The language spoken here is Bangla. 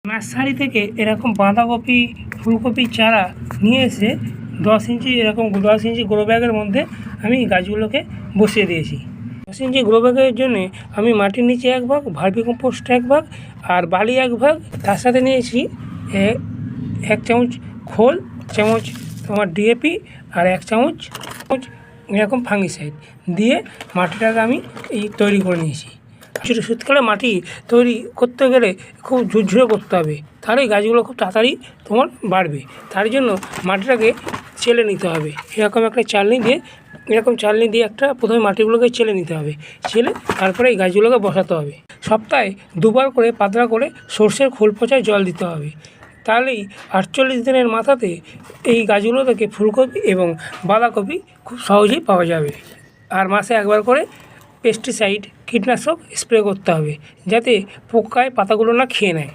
নার্সারি থেকে এরকম বাঁধাকপি ফুলকপির চারা নিয়ে এসে 10 ইঞ্চি এরকম 10 ইঞ্চি গ্রো ব্যাগের মধ্যে আমি গাছগুলোকে বসিয়ে দিয়েছি। 10 ইঞ্চি গ্রো ব্যাগের জন্যে আমি মাটির নিচে 1 ভাগ, ভার্মি কম্পোস্ট 1 ভাগ আর বালি 1 ভাগ, তার সাথে নিয়েছি 1 চামচ খোল, 1 চামচ তোমার ডিএপি আর 1 চামচ এরকম ফাঙ্গিসাইড দিয়ে মাটিটাকে আমি তৈরি করে নিয়েছি। শীতকালে মাটি তৈরি করতে গেলে খুব ঝুরঝুরে করতে হবে, তাহলে গাছগুলো খুব তাড়াতাড়ি তোমার বাড়বে। তার জন্য মাটিটাকে চেলে নিতে হবে, এরকম একটা চালনি দিয়ে একটা প্রথমে মাটিগুলোকে চেলে নিতে হবে। চেলে তারপরে এই গাছগুলোকে বসাতে হবে। সপ্তাহে 2 বার করে পাতলা করে সর্ষের খোল পচায় জল দিতে হবে। তাহলেই 48 দিনের মাথাতে এই গাছগুলো থেকে ফুলকপি এবং বাঁধাকপি খুব সহজেই পাওয়া যাবে। আর মাসে 1 বার করে পেস্টিসাইড কীটনাশক স্প্রে করতে হবে, যাতে পোকায় পাতাগুলো না খেয়ে নেয়।